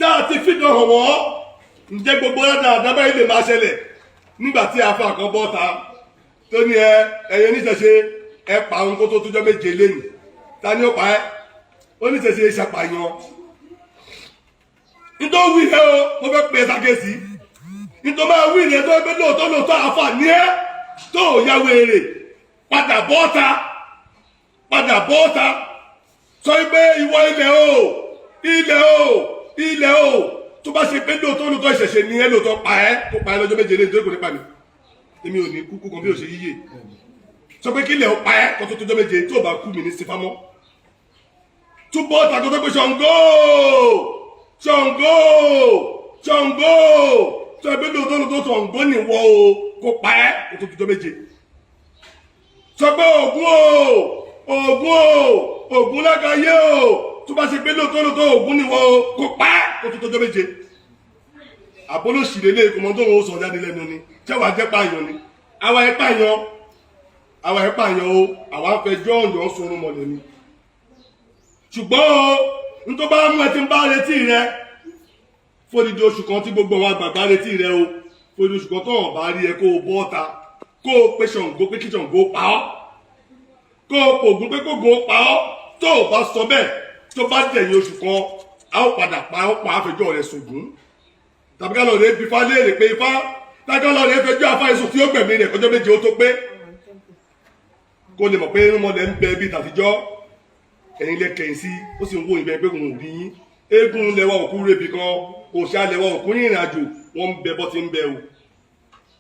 dáa ti fídàn hàn wọ́n ǹjẹ́ gbogbo dáadáa báyìí lè máa ṣẹlẹ̀ nígbà tí afa kan bọ́ ta tó ní ẹ̀yin oníṣẹ̀ṣe ẹ pa ohun kó tó tójọ́ méje lẹ́nu ta ni ó pa ẹ́ oníṣẹ̀ṣe ṣàpàyàn nítorí wí ẹ o mo fẹ́ pè é sákèsí nítorí máa wí ìrìn tó ẹgbẹ́ lóòótọ́ afa ní ẹ tó ya wèrè padà bọ́ta sọ pé ìwọ ilẹ̀ o tó bá ṣe pé lóòótọ́ ìṣẹ̀ṣẹ̀ ní ẹ lóòótọ́ pa ẹ́ kó pa ẹ́ lọ́jọ́ méje lẹ́nu tó kò ní pa mi èmi ò ní kúkú kan bí ò ṣe yíyè sọ pé kí ilẹ̀ ó pa ẹ́ kó tó tójọ́ méje tó bá kú mi ní sífámọ́ túbọ̀ tàkó tó pé Ṣàngó sọ pé lóòótọ́ Ṣàngó nìwọ o kó pa ẹ́ kó tó tójọ́ méje sọ pé Ògún lákàyé o tó bá ṣe pé lóòótọ́ Ògún nìwọ o kó pa ẹ́ kó tó tójọ́ méje àbólóṣì lélẹ̀ ìkọmọ tó ń sọ jáde lẹ́nu ni jẹ́wàá jẹ́ pààyàn ni àwa ẹ̀ pààyàn o àwa fẹjọ́ ọ̀yọ́ sọ̀rọ̀ mọ̀lẹ́ ni ṣùgbọ́n n tó bá mú ẹ ti ń bá retí rẹ fódìdí oṣù kan tí gbogbo àwọn àgbàgbà retí rẹ o fódìdí oṣù kan tó hàn bá rí ẹ kó o bọ́ ọ̀ta kó o pe Ṣàngó pé kí Ṣàngó pa ọ́ kó o pògùn pé kógùn ó pa ọ́ tó o bá sọ bẹ́ẹ̀ tó bá dẹ̀yìn oṣù kan a ó padà pa ọ́ pa àfẹjọ́ rẹ sògùn tàbí ká lọ rẹ bí Ifá léèrè pé Ifá tájọ́ lọ rẹ fẹjọ́ afá èso tí ó gbẹ̀mí rẹ̀ kọjọ́ méje ó tó pé kó lè mọ̀ pé irúnmọlẹ̀ ń bẹ bí tàtijọ́ ẹ̀yin lẹ́kẹ̀yìn sí ó sì ń wó ìbẹ́ pé òun ò rí yín eégún lẹ́wà òkú rébi kan òṣà lẹ́wà òkú rìnrìn àjò wọ́n ń bẹ bọ́ ti ń bẹ o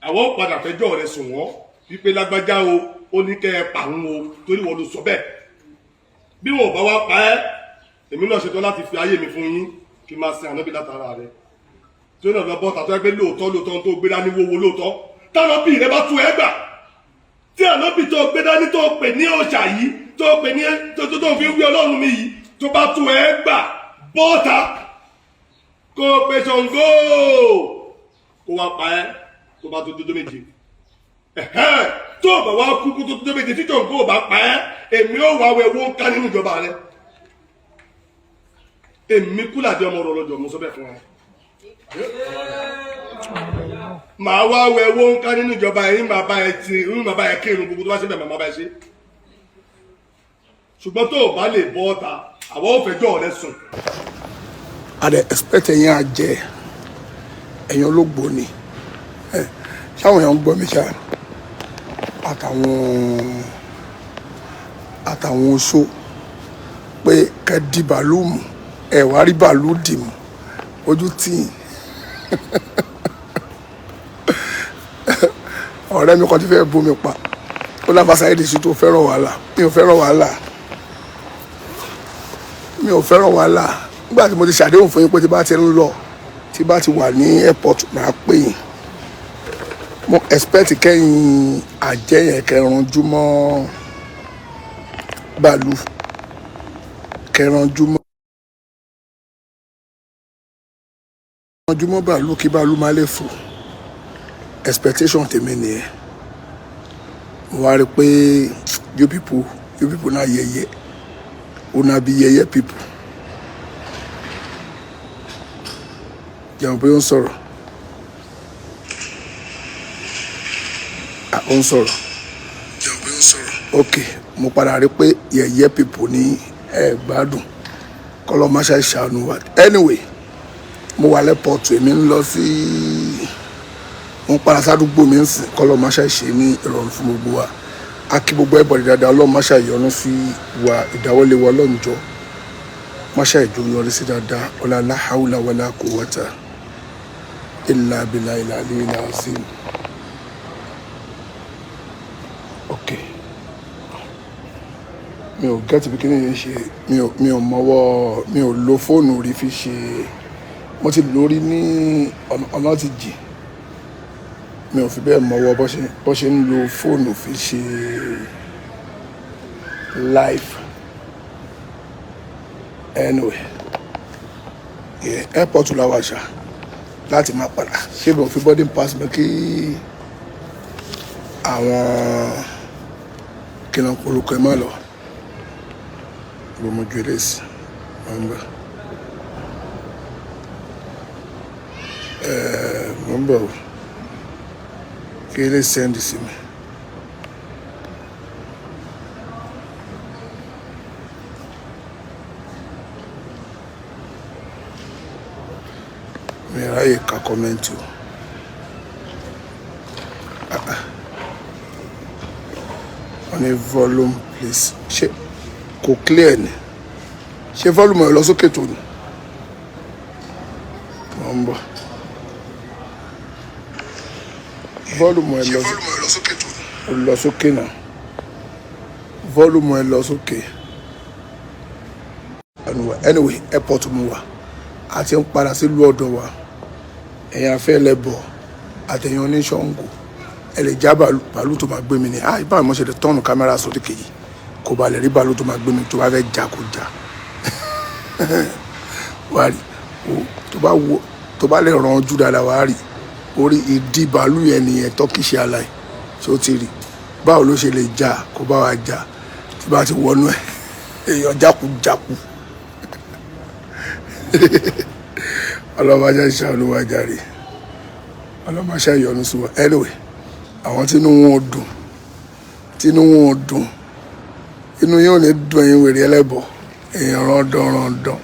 àwọn ó padà fẹjọ́ rẹ̀ sùn wọ́n wípé lágbájá o ó ní kẹ́ ẹ pa òun o torí wọ́n ló sọ bẹ́ẹ̀ bí wọn ò bá wá pa ẹ́ èmi náà ṣetán láti fi ayé mi fún yín kí n máa sin ànábì látara rẹ̀ tí ó náà lọ bọ́ tàtọ́ ẹgbẹ́ lóòótọ́ tó gbé dání wọ́wọ́ lóòótọ́ tánábì rẹ bá tú ẹ gbà tí ànábì tó gbé dání tó pè ní òòṣà yìí tó pè ní tó fi wí ọlọ́run mi yìí tó bá tú ẹ gbà bọ́ọ̀ta kó pe Ṣàngó kó wá pa ẹ́ tó bá tó dúdú méje tó bá wá kú kó tó dúdú méje tí Ṣàngó bá pa ẹ́ èmi ó wá wẹ owó ń ká nínú ìjọba rẹ èmi kúlàdé ọmọ ọ̀rọ̀ lọ́jọ́ mo sọ bẹ́ẹ̀ fún ẹ màá wá wẹ owó ń ká nínú ìjọba yìí màá bá ẹ kírun gbogbo tó bá ṣe bẹ́ẹ̀ màá bá ẹ ṣe ṣùgbọ́n tó o bá lè bọ́ ọ̀tá àwọn ò fẹjọ́ rẹ sùn. àdẹ expect ẹ̀yin àjẹ ẹ̀yin Ologboni ṣáwọn èèyàn ń gbọ́ mi ṣá àtàwọn oṣó pé kẹ́ di bàálù mú ẹ̀ wá rí bàálù dì mú ojú tíì ọ̀rẹ́ mi kan ti fẹ́ bomi pa ó láfa Saidi Shittu fẹ́ràn wàhálà mi ò fẹ́ràn wàhálà nígbà tí mo ti ṣàdéhùn fún yín pé tí bá ti ń lọ tí bá ti wà ní airport máa pè yín mo expect kẹ́yìn àjẹyẹn kẹranjú mọ́ bàálù bàálù kí bàálù má lè fò expectation tèmi nìyẹn mo wá rí pé you people na yẹyẹ una be yẹyẹ people jẹun pé ó ń sọ̀rọ̀ ok mo padà rí pé yẹyẹ people ní ẹ gbádùn kọlọ má ṣe ṣàánú wa anyway mo wà lẹ́pọ̀tù èmi ń lọ sí wọn para sádùúgbò mi ń sìn kọlọ má ṣe ṣe ní ìrọ̀rùn fún gbogbo wa a kí gbogbo ẹbọdì dáadáa Ọlọ́run má ṣe yọ́nú sí wa ìdáwọ́lé wa lọ́njọ́ má ṣe ìjọ yọrí sí dáadáa ọlá haúlà wàlá quwwata illa billahi al-aliyyil azim. ok mi ò gẹ́tì bí kí ni yẹn ṣe mi ò mọ́wọ́ mi ò lo fóònù rí fi ṣe mo ti lórí ní ọ̀nà ti jì mi ò fi bẹ́ẹ̀ mọ́wọ́ bó ṣe ń lo fóònù fi ṣe live anyway airport la wà ṣá láti máa padà ṣé mi ò fi boarding pass mi kí àwọn kí n orúkọ ẹ má lọ gbọmọjú ẹlẹ́sìn ọ̀nbẹ Mo ń bọ̀ o. Kiri send sí mi. Mi ráyè ka kọ́mẹ́ǹtì o. On a volume please. Ṣé kò clear ni? Ṣé volume ẹ lọ sókè tó ni? Mo ń bọ̀. Volume ẹ lọ sókè tó ni? Ó lọ sókè náà. Volume ẹ lọ sókè. Anyway, airport mu wà. A ti ń padà sí ìlú ọ̀dọ̀ wa. Ẹ̀yin afẹ́ lẹ́bọ̀ àtẹ̀yìn oníṣàngó. Ẹ lè já bàálù tó máa gbé mi ní ìbára mo ṣe lè tọ́nù kámẹ́rà sórí kejì kò bá lè rí bàálù tó máa gbé mi tó bá fẹ́ já kó já wá rí tó bá lè ràn ojú dáadáa wá rí orí ìdí bàálù yẹn nìyẹn tọ́kìṣe aláì tí ó ti rí báwo ló ṣe lè já kó bá wa já tí bá ti wọnú ẹ èèyàn jákujáku ọlọ́mọṣẹ́ ìṣàlùwà jàre ọlọ́mọṣẹ́ ìyọnu sí wa anyway. Àwọn tínú wọn ò dùn inú yóò ní dùn ẹ̀yin wèrè ẹlẹ́bọ̀ èèyàn rọ̀ndọ̀rọ̀ndọ̀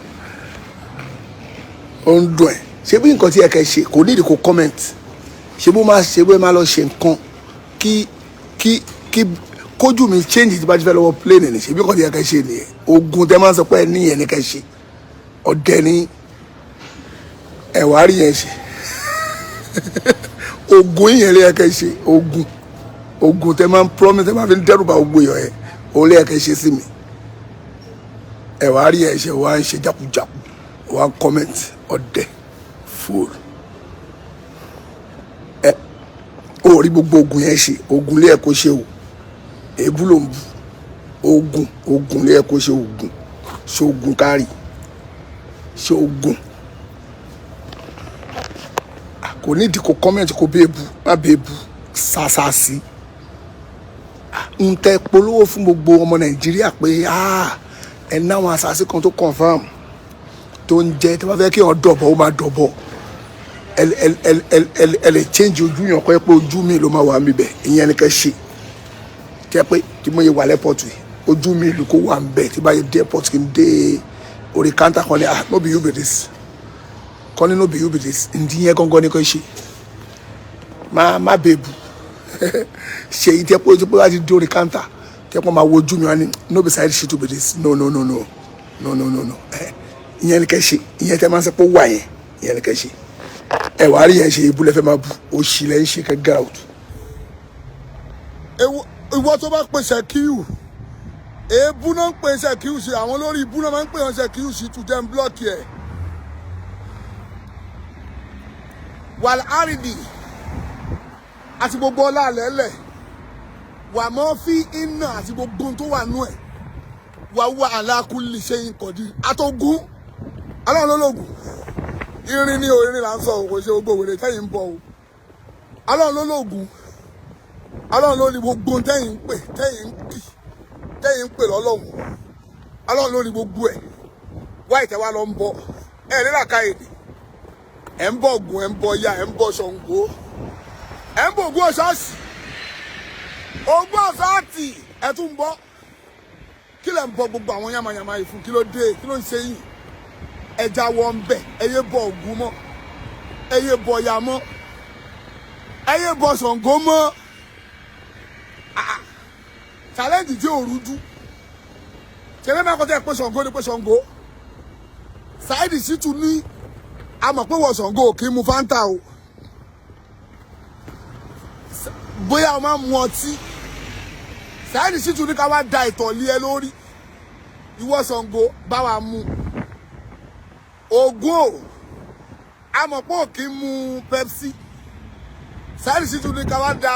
ó ń dùn ẹ̀ ṣé bí nǹkan tí ẹ kẹ́ ṣe kò nídìí kó comment ṣé bó máa lọ ṣe nǹkan kí kójú mi change tí bá ti fẹ́ lọ́wọ́ plane ni ṣé bí nǹkan tí ẹ kẹ́ ṣe nìyẹn ogun tẹ́ máa ń sọ pé ẹ níyẹn ní kẹ́ ṣe ọ̀dẹ ní ẹ̀wà rí yẹn ṣe ogun yẹn lè kẹ́ ṣe ogun tẹ máa ń promise tẹ máa fi ń dẹ́rù bá gbogbo èèyàn ẹ̀ òun lè kẹ́ ṣe sí mi ẹ̀ wá rí ẹ̀ ṣe wá ń ṣe jákujáku wá ń comment ọ̀dẹ̀ fool ẹ̀ ó rí gbogbo ogun yẹn ṣe ogun lè kó ṣe o èébú ló ń bu ogun lè kó ṣe ogun ṣe ogun kárì ṣe ogun. Kò ní ìdí kò comment kò béèbù má béèbù sàṣàṣì ń tẹ polówó fún gbogbo ọmọ Nàìjíríà pé ẹ náwọn àṣàṣì kan tó confam tó ń jẹ tí wọ́n fẹ́ kí wọ́n dọ̀bọ̀ ó máa dọ̀bọ̀ ẹ lè change ojú yàn kọ́ ẹ pé ojú mi ló máa wà mí bẹ̀ ìyẹn ni kẹ́ ṣe kẹ́ pé tí mo yẹ wà lẹ́pọ̀tù ojú mi ló kó wà ń bẹ̀ tí bá yẹ dé airport kí n dé orí kántà kan ní no be you be this kọ́ni no be you be this ǹdí yẹn gangan ni kò ṣe má bèbù ṣe yìí tẹ́ pé ojú pé láti dórí kántà tẹ́ pé máa wojú mi wá ní no be Saidi Shittu be this no ìyẹn ni kẹ́ ṣe ìyẹn tẹ́ máa ń sọ pé wà yẹn ìyẹn ni kẹ́ ṣe ẹ wàá rí yẹn ṣe ibú lẹ́fẹ̀ẹ́ máa bu òṣì lẹ́ ń ṣe kẹ́ get out. ìwọ tó bá pèsè kíù èébú náà ń pèsè kíù sí àwọn olórí ibú náà máa ń pèsè kíù sí tù jẹ́ ń blọ́ọ̀kì ẹ̀. wàlárìdì àti gbogbo ọlá àlẹ́lẹ̀ wà mọ́ fi iná àti gbogbo tó wà nú ẹ̀ wà wà aláàkúlì ṣe ń kọ̀dí àtọ̀gún aláwọn ológun irin ní orin là ń sọ òkò ṣe gbogbo òwèrè tẹ́yìn ń bọ̀ o aláwọn ológun aláwọn lórí gbogbo tẹ́yìn ń pè tẹ́yìn ń pè lọ́lọ́hun aláwọn lórí gbogbo ẹ̀ wá ìtẹ́wá lọ ń bọ̀ ẹ̀ nílà ká èdè ẹ̀ ń bọ̀ Ògún ẹ̀ ń bọ̀ ya ẹ̀ ń bọ̀ Ṣàngó ẹ̀ ń bọ̀ Ògún ọ̀ṣọ́ọ̀ṣì Ògún ọ̀ṣọ́ọ̀tì ẹ̀ tún ń bọ̀ kí lẹ̀ ń bọ̀ gbogbo àwọn yamayama yìí fún kí ló dé kí ló ń ṣe yìí ẹja wọ ń bẹ̀ ẹ yé bọ̀ Ògún mọ́ ẹ yé bọ̀ ya mọ́ ẹ yé bọ̀ Ṣàngó mọ́ challenge tí ò rújú ṣẹlẹ̀ máa kọ́ tẹ́ pé Ṣàngó ni pé Ṣàngó Saidi Shittu ní a mọ̀ pé wọ́n Ṣàngó kì í mu Fanta o bóyá o máa mu ọtí Saidi Shittu ní ká wá da ìtọ̀lé ẹ lórí ìwọ Ṣàngó bá wa mu Ògún o a mọ̀ pé o kì í mu Pepsi Saidi Shittu ní ká wá da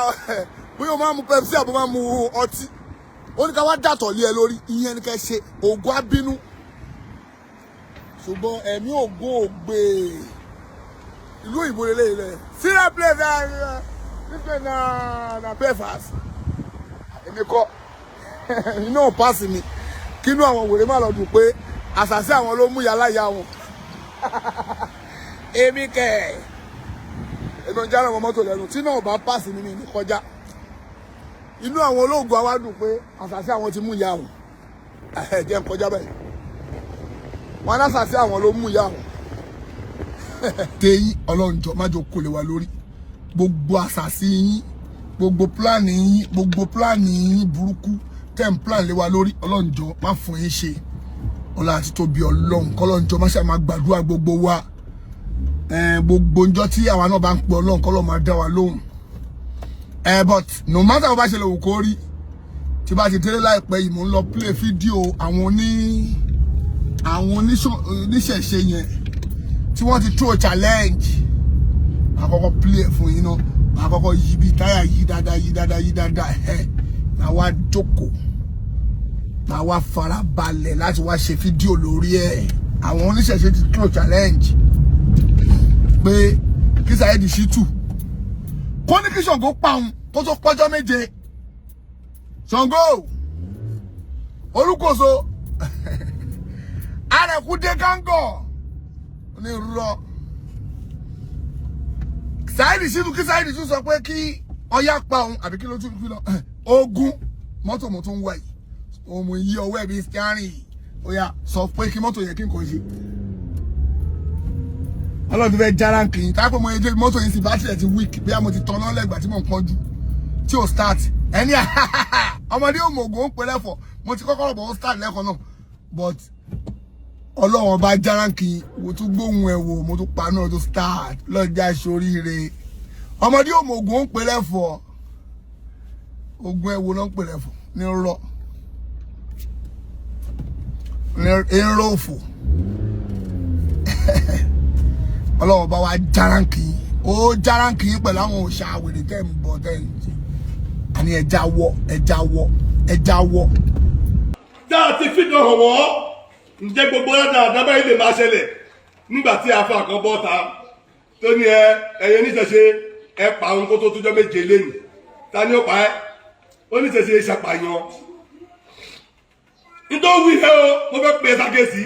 bóyá o máa mu Pepsi àbò máa mu ọtí ó ní ká wá da ìtọ̀lé ẹ lórí ìyẹn ní ká ṣe Ògún abínú ṣùgbọ́n ẹ̀mí Ògún ò gbé ìlú òyìnbó lélẹ̀ ilẹ̀ syria place nígbà na Belfast èmi kọ́ iná ò pass mi kínú àwọn wèrè má lọ dùn pé àṣàṣì àwọn ló mú yàrá ìyá wọn èmi kẹ̀ ló ń jára wọn mọ́tò lẹ́nu tí náà bá pàṣẹ nínú ní kọjá inú àwọn olóògùn àwa dùn pé àṣàṣì àwọn ti mú ìyá àwọn jẹ́ ń kọjá bẹ́ẹ̀ wọn àṣàṣì àwọn ló mú ìyá àwọn tẹ̀yìn ọlọ́njọ́ májò kò lè wà lórí gbogbo àṣàṣì yín gbogbo pílánì yín burúkú tẹ̀ ń pílánì lé wa lórí ọlọ́njọ́ má fún yín ṣe ọlá àti tóbi ọlọ́run kọ́lọ́njọ́ má ṣe máa gbàdúrà gbogbo wa gbogbo njọ́ tí àwa náà bá ń pè ọlọ́run kọ́lọ́ máa dá wa lóhùn but no matter bá ṣe lè wò kó rí tí bá ti délé láìpẹ́ yìí mò ń lọ play fídíò àwọn oníṣẹ̀ṣe yẹn tí wọ́n ti throw challenge àkọ́kọ́ play fún yín náà àkọ́kọ́ yí bí táyà yí dáadáa máa wá jókòó máa wá farabalẹ̀ láti wá ṣe fídíò lórí ẹ̀ àwọn oníṣẹ̀ṣe ti throw challenge pé kí Saidi Shittu kó ní kí Sango pa òun kó tó pọ́jọ́ méje Sango olùkóso arẹ̀kúdé gángọ̀ ní rọ Saidi Shittu kí Saidi Shittu sọ pé kí ọyá pa òun àbí kí ló tún fi lọ Ogun mọ́tò mo tún wà yìí òun yí ọwọ́ ẹ̀bí steering ó yá sọ pé kí mọ́tò yẹ kí n kò ṣe ọlọ́run tó fẹ́ jára ń kìí tápọ̀ mọ́ ẹjọ́ mọ́tò yìí sí bátìrì ti weak bí a mo ti tọ́nà lẹ́gbàá tí mò ń pọ́njú tí ò start ẹni ọmọdé ò mọ̀gò ń pè lẹ́fọ̀ mo ti kọ́kọ́ rọ̀bọ̀ ó start lẹ́kọ̀ọ́ náà but ọlọ́run ọba jára ń kìí mo tún gbóhùn ẹ̀ wò mo tún pa náà tó start lọ́jà ìṣoríire ọmọdé ò mọ̀gò ń pè lẹ́fọ̀ ogun ẹ̀ wò náà ń pè lẹ́fọ̀ ní rọ ní rọ́ọ̀fù ọlọ́run bá wa járánkì ó járánkì pẹ̀lú àwọn òòṣà àwèrè tẹ́ ń bọ̀ tẹ́ ń jẹ àní ẹja wọ. tá a ti fìdán hàn wọ́n ǹjẹ́ gbogbo dáadáa báyìí lè máa ṣẹlẹ̀ nígbà tí a fa kan bọ́ ta tó ní ẹ̀yin oníṣẹ̀ṣe ẹ pa ohun kó tó tójọ́ méje lẹ́nu ta ni ó pa ẹ́ oníṣẹ̀ṣe ṣàpàyàn nítorí wí ẹ o mo fẹ́ pè é sákèsí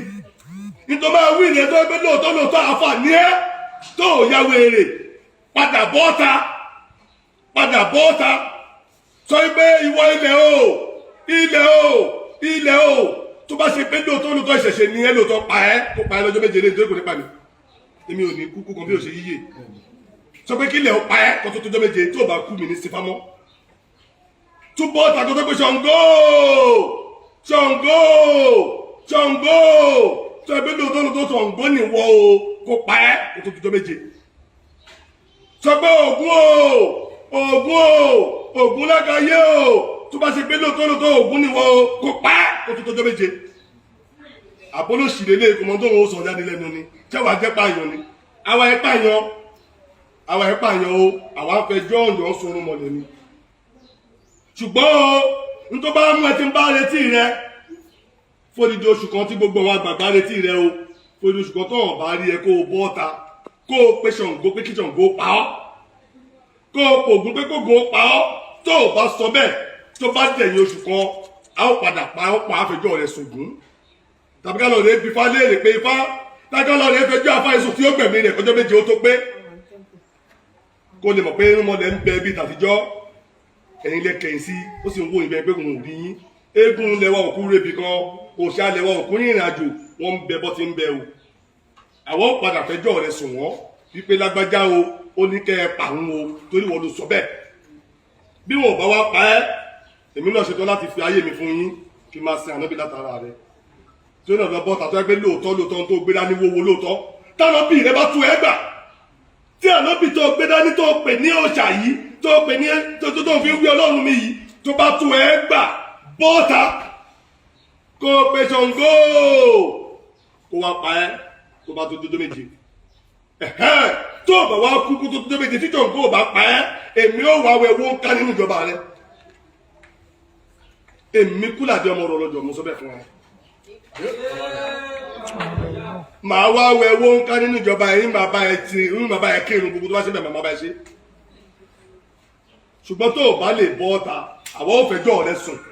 nítorí máa wí ìyẹn tó ẹgbẹ́ lóòótọ́ àǹfààní ẹ tó ya wèrè padà bọ́ọ̀ta sọ pé ìwọ ilẹ̀ o tó bá ṣe pé lóòótọ́ ìṣẹ̀ṣẹ̀ ni ẹ lóòótọ́ pa ẹ́ kó pa ẹ́ lọ́jọ́ méje lẹ́yìn tó kò ní pa mi èmi ò ní kúkú kan bí ò ṣe yíyè sọ pé kí ilẹ̀ ó pa ẹ́ kó tó tójọ́ méje tó bá kú mi ní sífámọ́ tún bọ́ọ̀ta tó tó pé Sango tó ẹgbẹ́ lóòótọ́ Sango ní wọ́ o kó pa ẹ́ kó tó tójọ́ méje sọ pé Ogun lágayé o tó bá ṣe pé lóòótọ́ Ogun ní wọ́ o kó pa ẹ́ kó tó tójọ́ méje àbólóṣì lélẹ̀ ìkọmọdé òun ó sọ jáde lẹ́nu ni jẹ́wàá jẹ́ pààyàn ni àwa ẹ̀ pààyàn o àwa fẹjọ́ ọ̀yàn sọ̀rọ̀ mọ̀lẹ́ ni ṣùgbọ́n n tó bá mú ẹ ti ń bá retí rẹ fódìdí oṣù kan tí gbogbo àwọn àgbàgbà retí rẹ o fódìdí oṣù kan tó hàn bá rí ẹ kó o bọ́ ta kó o pe Sango pé kí Sango pa ọ́ kó o pògùn pé kógo pa ọ́ tó o bá sọ bẹ́ẹ̀ tó bá dẹ̀yìn oṣù kan a ó padà pa ọ́ pa àfẹjọ́ rẹ sògùn tàbí ká lọ rẹ bí Ifá léèrè pé Ifá tájọ́ lọ rẹ fẹjọ́ afá èso tí ó gbẹ̀mí rẹ̀ kọjọ́ méje ó tó pé kó lè mọ̀ pé irúnmọlẹ̀ ń bẹ bí tàtijọ́ ẹ̀yin lẹ́kẹ̀yìn sí ó sì ń wó ìbẹ̀ pé kò ń rí yín eégún lẹ́wà òkú rebi kan òṣà lẹ́wà òkú rìnrìn àjò wọ́n ń bẹ bọ́ ti ń bẹ o àwọn padà fẹjọ́ rẹ̀ sùn wọ́n wípé lágbájá o ó ní kẹ́ ẹ pa òun o torí wọ́n ló sọ bẹ́ẹ̀ bí wọn ò bá wá pa ẹ́ èmi náà ṣetán láti fi ayé mi fún yín kí n máa sin ànábì látara rẹ̀ tí ó náà lọ bọ́ tàtọ́ ẹgbẹ́ lóòótọ́ tó gbé dání wọ́wọ́ lóòótọ́ tánábì rẹ bá tú ẹ gbà tí ànábì tó gbé dání tó pè ní òòṣà yìí tó pè ní tó fi wí ọlọ́run mi yìí tó bá tú ẹ gbà bọ́ọ̀ta kó pe Sango kó wá pa ẹ́ tó bá tó dúdú méje tó bá wá kú kó tó dúdú méje tí Sango bá pa ẹ́ èmi ò wá wẹ̀wọ́ ká nínú ìjọba rẹ èmi kú làdé ọmọ ọ̀rọ̀ lọ́jọ́ mo sọ bẹ́ẹ̀ fún ẹ màá wá wẹ̀wọ́ ká nínú ìjọba yìí bàbá ẹ kírun gbogbo tó bá ṣe bẹ̀ màmá bá ẹ ṣe ṣùgbọ́n tó o bá lè bọ́ ọ̀ta àwọn ò fẹjọ́ rẹ sùn